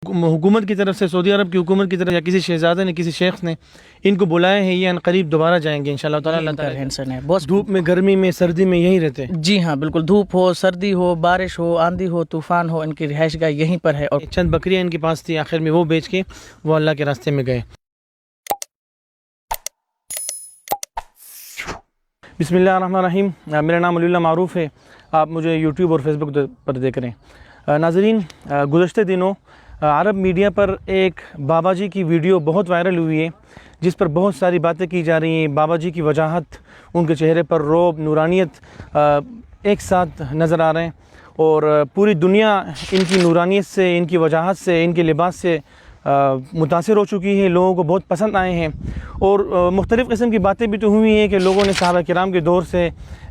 حکومت کی طرف سے، سعودی عرب کی حکومت کی طرف یا کسی شہزادے نے، کسی شیخ نے ان کو بلائے ہیں، یہ ان قریب دوبارہ جائیں گے انشاءاللہ تعالیٰ؟ اللہ تعالیٰ بہت دھوپ میں، گرمی میں، سردی میں یہیں رہتے ہیں؟ جی ہاں بالکل، دھوپ ہو، سردی ہو، بارش ہو، آندھی ہو، طوفان ہو، ان کی رہائش گاہ یہیں پر ہے. اور چند بکریاں ان کے پاس تھی، آخر میں وہ بیچ کے وہ اللہ کے راستے میں گئے. بسم اللہ الرحمن الرحیم. میرا نام علی اللہ معروف ہے، آپ مجھے یوٹیوب اور فیس بک پر دیکھ رہے ہیں. ناظرین، گزشتہ دنوں عرب میڈیا پر ایک بابا جی کی ویڈیو بہت وائرل ہوئی ہے، جس پر بہت ساری باتیں کی جا رہی ہیں. بابا جی کی وجاہت، ان کے چہرے پر رعب، نورانیت ایک ساتھ نظر آ رہے ہیں، اور پوری دنیا ان کی نورانیت سے، ان کی وجاہت سے، ان کے لباس سے متاثر ہو چکی ہے. لوگوں کو بہت پسند آئے ہیں، اور مختلف قسم کی باتیں بھی تو ہوئی ہیں کہ لوگوں نے صحابہ کرام کے دور سے،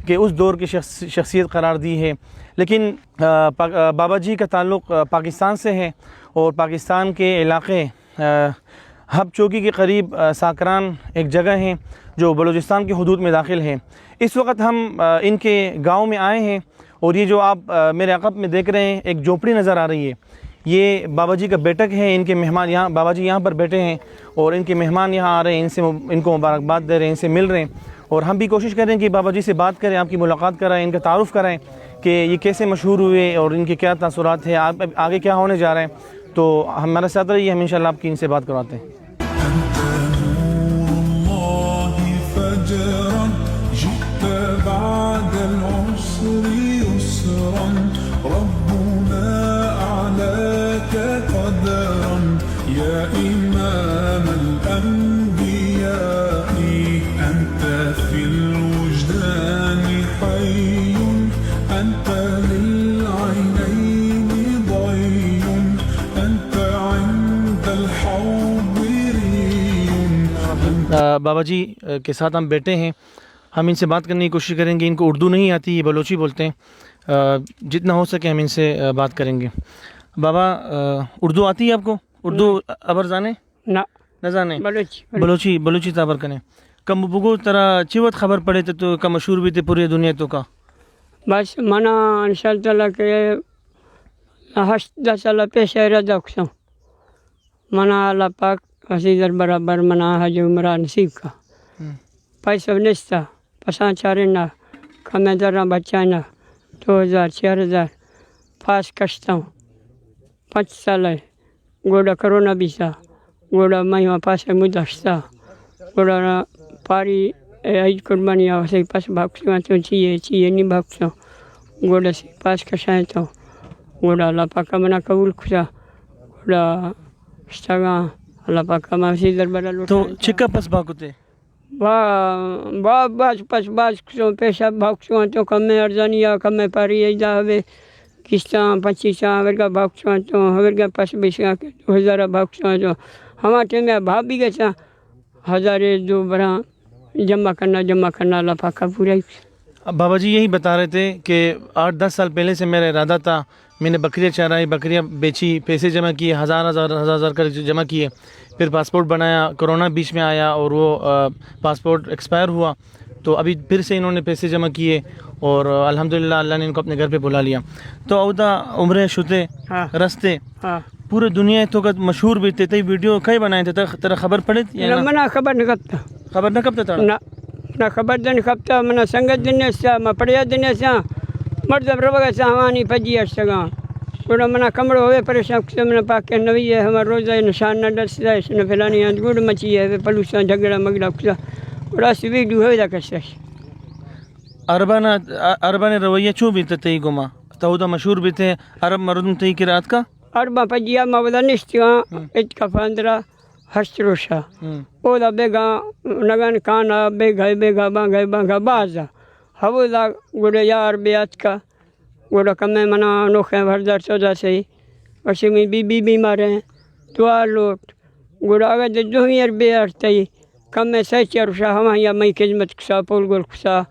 کہ اس دور کی شخصیت قرار دی ہے. لیکن بابا جی کا تعلق پاکستان سے ہے، اور پاکستان کے علاقے ہب چوکی کے قریب ساکران ایک جگہ ہے جو بلوچستان کے حدود میں داخل ہے. اس وقت ہم ان کے گاؤں میں آئے ہیں، اور یہ جو آپ میرے عقب میں دیکھ رہے ہیں ایک جھونپڑی نظر آ رہی ہے، یہ بابا جی کا بیٹک ہے. ان کے مہمان یہاں، بابا جی یہاں پر بیٹھے ہیں، اور ان کے مہمان یہاں آ رہے ہیں، ان کو مبارکباد دے رہے ہیں، ان سے مل رہے ہیں. اور ہم بھی کوشش کریں کہ بابا جی سے بات کریں، آپ کی ملاقات کرائیں، ان کا تعارف کرائیں کہ یہ کیسے مشہور ہوئے اور ان کے کیا تاثرات ہیں، آگے کیا ہونے جا رہے ہیں. تو ہمارے ساتھ رہیے، ہم انشاءاللہ آپ کی ان سے بات کرواتے ہیں. بابا جی کے ساتھ ہم بیٹھے ہیں، ہم ان سے بات کرنے کی کوشش کریں گے. ان کو اردو نہیں آتی، یہ بلوچی بولتے ہیں. جتنا ہو سکے ہم ان سے بات کریں گے. بابا، اردو آتی ہے آپ کو؟ اردو ابر جانے؟ نہ جانے؟ بلوچی تابر کنے کم بگو ترا چیوت خبر پڑے تو کا مشہور بھی تھے پوری دنیا تو کا؟ بس منا انشاءاللہ تعالیٰ کے 8-10 سال پیش رضا کسوں منا اللہ پاک عزیزر برابر منا حج عمرہ نصیب کا. پیسہ نستا پسان چارنا کمیں درہ بچانا 2000-4000 پاس کشتا ہوں 5 سال ہے. گوڑا کرونا بیسا گوڑا مہیمہ پاس مدشتا گوڑا پاری عید قربانی آوازی پاس بھاکسوں تو چیئے نہیں بھاکسوں گوڑا سی پاس کشائیں تو گوڑا اللہ پاک منا قبول کھسا گوڑا اشتاگاں اللہ پاک ماسی دربارہ لوٹا. تو چکا پس بھاکوتے؟ باز پس کسوں پیشہ بھاکسوں تو کمیں ارزانیا کمیں پاری ایدہ ہوئے کستان 25 ورگا بھاکسوں تو ورگا پس بیسا 2000 بھاکسوں تو ہمارے ٹیمیں بھاپ بھی گئے تھا 1000 دو برا جمع کرنا اللہ پاک کا پورا. بابا جی یہی بتا رہے تھے کہ 8-10 سال پہلے سے میرا ارادہ تھا، میں نے بکریاں چرائی، بکریاں بیچی، پیسے جمع کیے، ہزار کر جمع کیے، پھر پاسپورٹ بنایا، کرونا بیچ میں آیا اور وہ پاسپورٹ ایکسپائر ہوا، تو ابھی پھر سے انہوں نے پیسے جمع کیے، اور الحمدللہ اللہ نے ان کو اپنے گھر پہ بلا لیا. تو اودا عمرے شتے رستے پورے دنیا تو مشہور بھی تھے. ویڈیو کئی بنائے تھے تیرا خبر پڑے؟ منا خبر نکبتا خبر نہ کب تھا نہ خبر دن کبتا منا سنگت دن سا میں پڑیا دن سا مرد ربگا سا ہمانی پجی اشتگاں گوڑا منا کمڑ ہوئے پریشان کسے منا پاک کے نوی ہے ہمارا روزہ نشان نہ ڈر سدا ہے فلانی گوڑ مچی ہے پلوسان جھگڑا مگڑا کسا گوڑا سی ویڈیو ہوئے دا کسا. عربان رویہ چوں بھی تھی گما تو مشہور بھی تھے عرب مردم تی قرات کا عربہ پجیا مودا نشتگاں اتکفاندرہ ہشتروشا اودا بیگا نگان کانا بیگا بانگا بازا ہودا گوڑا یار بیات کا گوڑا کمیں منا نوخیں بھردار سودا سے وشی میں بی بیمار ہیں دعا لوٹ گوڑا اگر دوہیر بیار تی کمیں سیچر شاہ ہمیں یا میں خدمت کسا پول گول کسا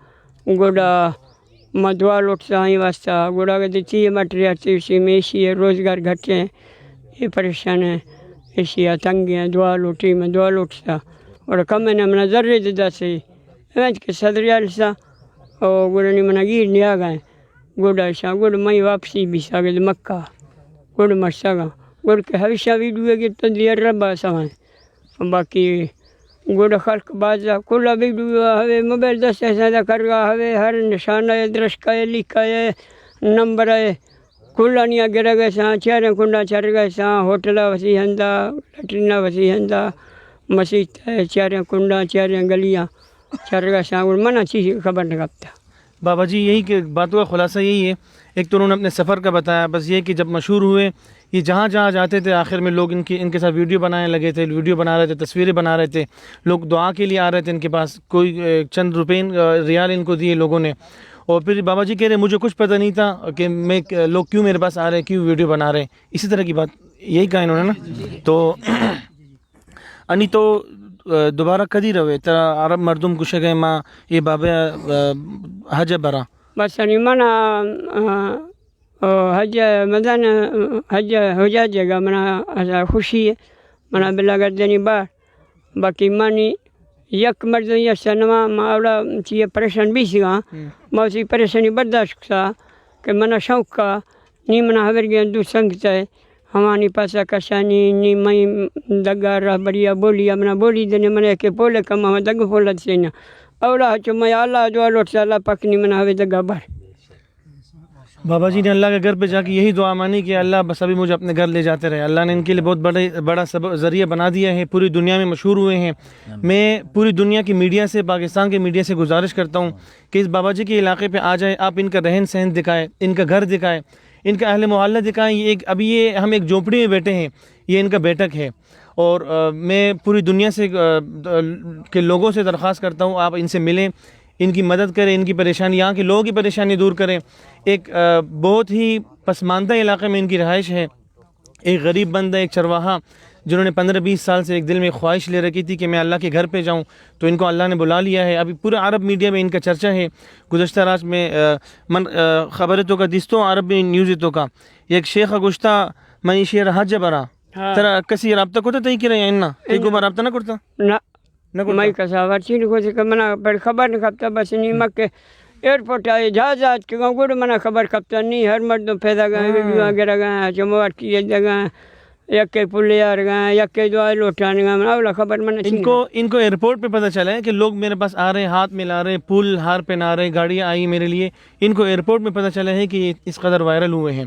گوڑا ما دعا لوٹ سا ہی واسطہ گوڑا اگر چیئے مٹریار تی اسی میں اسی روزگار گھٹیں یہ پریشان ہیں ایشیا تنگی ہیں دعا لوٹی میں دعا لوٹتا اور کم نے منا ذرے ددا سے ایونٹ کے صدریال سا اور گوڑا نے منا گیر نیا گئے گوڑا شاہ گوڑا میں واپسی بھی ساگل مکہ گوڑا مرسا گا گڑ کے ہمیشہ ویڈیو کی تدیر ربا سوائیں باقی گڑ خلق بازا کلا ویڈیو ہوئے موبائل دست ایسا کرگا ہوئے ہر نشانہ درشکا ہے لکھا ہے نمبر ہے کلا نیا گرا گئے ساں چہرے کنڈا چڑھ گئے ساں ہوٹلا وسیع ہندا لٹرینا وسیع ہندا مسجد ہے چہرے کنڈا چہرے گلیاں چڑھ گئے ساں منع چیز خبر نہ کپتا بابا جی یہی کہ باتوں کا خلاصہ یہی ہے. ایک تو انہوں نے اپنے سفر کا بتایا, بس یہ کہ جب مشہور ہوئے یہ جہاں جہاں جاتے تھے آخر میں لوگ ان کے ساتھ ویڈیو بنانے لگے تھے, ویڈیو بنا رہے تھے, تصویریں بنا رہے تھے, لوگ دعا کے لیے آ رہے تھے ان کے پاس, کوئی چند روپے ریال ان کو دیے لوگوں نے. اور پھر بابا جی کہہ رہے مجھے کچھ پتہ نہیں تھا کہ لوگ کیوں میرے پاس آ رہے ہیں, کیوں ویڈیو بنا رہے ہیں, اسی طرح کی بات یہی کہا انہوں نے نا. تو انی تو دوبارہ کدی روے ترا عرب مردم گوشے گئے ماں یہ بابا حج برا بس نہیں منا حج مدن حج ہو جائے گا منا خوشی ہے منا بلا گردنی بار باقی مانی یک مرد یا سنوا ماوڑا چیئے پریشان بھی سگا موسی پریشانی برداشت سا کہ منا شوق کا نی منا حور گیا دو سنگتا ہے ہمانی پاسا کشانی نی مئی دگا رہ بڑیا بولی منا بولی دینے منا کہ پولے کم ہم دگ پولت سینا اوڑا چو میں اللہ دعا لوٹ سے اللہ پاکنی منا ہوئے دگا بار. بابا جی نے اللہ کے گھر پہ جا کے یہی دعا مانی کہ اللہ بس ابھی مجھے اپنے گھر لے جاتے رہے. اللہ نے ان کے لیے بہت بڑا ذریعہ بنا دیا ہے, پوری دنیا میں مشہور ہوئے ہیں. میں پوری دنیا کی میڈیا سے, پاکستان کے میڈیا سے گزارش کرتا ہوں کہ اس بابا جی کے علاقے پہ آ جائیں, آپ ان کا رہن سہن دکھائیں, ان کا گھر دکھائیں, ان کا اہل محلہ دکھائیں. ابھی یہ ہم ایک جھونپڑی میں بیٹھے ہیں, یہ ان کا بیٹک ہے. اور میں پوری دنیا سے کے لوگوں سے درخواست کرتا ہوں آپ ان سے ملیں, ان کی مدد کریں, ان کی پریشانی, یہاں کے لوگوں کی پریشانی دور کریں. ایک بہت ہی پسماندہ علاقے میں ان کی رہائش ہے. ایک غریب بندہ, ایک چرواہا جنہوں نے 15-20 سال سے ایک دل میں خواہش لے رکھی تھی کہ میں اللہ کے گھر پہ جاؤں, تو ان کو اللہ نے بلا لیا ہے. ابھی پورے عرب میڈیا میں ان کا چرچا ہے. گزشتہ رات میں خبر تو کا دستوں عرب نیوز تو کا ایک شیخ گشتہ منی شیر حج برا ترا کسی رابطہ کو تو کی رہے ہیں ایک بار رابطہ نہ کرتا نہ میں کسا چین کو سے منا پر خبر نہ کپتا بس نہیں مکے ایئرپورٹ آئے جہاز کے گاؤں گڑ منا خبر کپتا نہیں ہر مرد پیدا گئے ویڈیو وغیرہ گئے چموار کی جگہ یک کے پلے آ گئے یک کے دعائیں لوٹانے گئے منا اولا خبر منا ان کو ایئرپورٹ پہ پتہ چلا ہے کہ لوگ میرے پاس آ رہے ہیں, ہاتھ ملا رہے, پھول ہار پہنا رہے, گاڑیاں آئی میرے لیے. ان کو ایئرپورٹ میں پتہ چلا ہے کہ یہ اس قدر وائرل ہوئے ہیں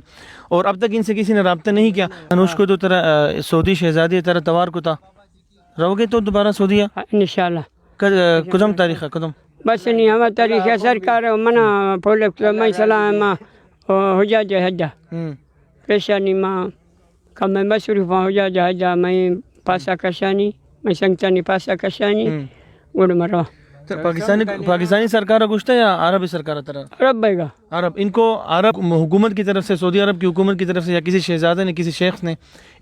اور اب تک ان سے کسی نے رابطہ نہیں کیا. انوش کو تو تیرا سعودی شہزادی تیرا توار کو تھا رہو گے تو دوبارہ سعودیہ انشاءاللہ کدم تاریخ ہے کدم بس نہیں ہمارا تاریخ ہے سرکار منا پولک میں سلام ہو جا جائے حجا پیشانی ماں کم میں مصروف ہو جا جا حجا میں پاسا کشانی میں سنگتانی پاسا کشانی گڑ مروا. پاکستانی سرکار گوشت ہے یا عربی سرکار طرح عرب بھائی گا عرب ان کو عرب حکومت کی طرف سے, سعودی عرب کی حکومت کی طرف سے یا کسی شہزادے نے, کسی شیخ نے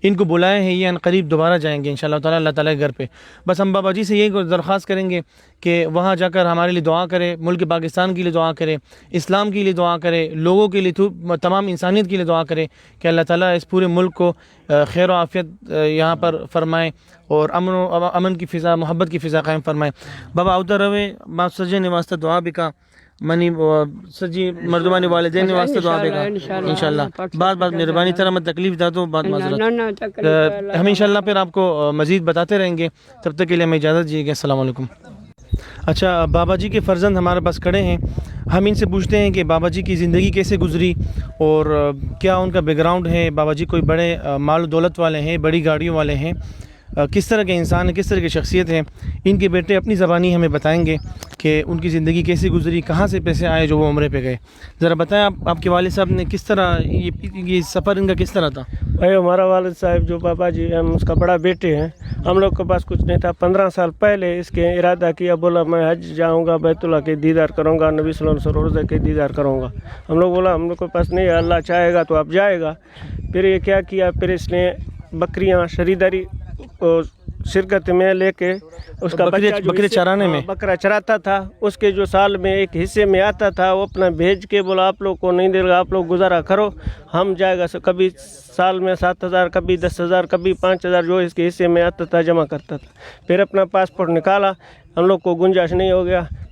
ان کو بلائے ہیں, یہ ان قریب دوبارہ جائیں گے انشاءاللہ تعالی اللہ تعالی کے گھر پہ. بس ہم بابا جی سے یہی درخواست کریں گے کہ وہاں جا کر ہمارے لیے دعا کرے, ملک پاکستان کے لیے دعا کرے, اسلام کے لیے دعا کرے, لوگوں کے لیے, تمام انسانیت کے لیے دعا کرے کہ اللہ تعالیٰ اس پورے ملک کو خیر و عافیت یہاں پر فرمائے اور امن کی فضا, محبت کی فضا قائم فرمائے. بابا اوتر روے ماں سجے نے واسطہ دعا بھی کا منی سجی مردمانی والدین نے واسطہ دعا بھی کا انشاءاللہ. بات مہربانی طرح میں تکلیف دا تو بات معذرت, ہم انشاءاللہ پھر آپ کو مزید بتاتے رہیں گے. تب تک کے لیے ہمیں اجازت دیجیے گا. السلام علیکم. اچھا بابا جی کے فرزند ہمارے پاس کھڑے ہیں, ہم ان سے پوچھتے ہیں کہ بابا جی کی زندگی کیسے گزری اور کیا ان کا بیک گراؤنڈ ہے. بابا جی کوئی بڑے مال و دولت والے ہیں, بڑی گاڑیوں والے ہیں, کس طرح کے انسان ہیں, کس طرح کی شخصیت ہے. ان کے بیٹے اپنی زبانی ہمیں بتائیں گے کہ ان کی زندگی کیسے گزری, کہاں سے پیسے آئے جو وہ عمرے پہ گئے. ذرا بتائیں آپ کے والد صاحب نے کس طرح یہ سفر ان کا کس طرح تھا. بھائی ہمارا والد صاحب جو بابا جی ہم اس کا بڑا بیٹے ہیں, ہم لوگ کے پاس کچھ نہیں تھا. 15 سال پہلے اس کے ارادہ کیا, بولا میں حج جاؤں گا, بیت اللہ کے دیدار کروں گا, نبی صلی اللہ علیہ وسلم روزہ کے دیدار کروں گا. ہم لوگ بولا ہم لوگ کے پاس نہیں ہے, اللہ چاہے گا تو آپ جائے گا. پھر یہ کیا کیا, پھر اس نے بکریاں شریداری شرکت میں لے کے اس کا بکرے چرانے میں بکرا چراتا تھا. اس کے جو سال میں ایک حصے میں آتا تھا وہ اپنا بھیج کے بولا آپ لوگ کو نہیں دے گا, آپ لوگ گزارا کرو, ہم جائے گا. کبھی سال میں 7,000, کبھی 10,000, کبھی 5,000 جو اس کے حصے میں آتا تھا جمع کرتا تھا. پھر اپنا پاسپورٹ نکالا, ہم لوگ کو گنجائش نہیں ہو گیا.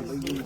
Allah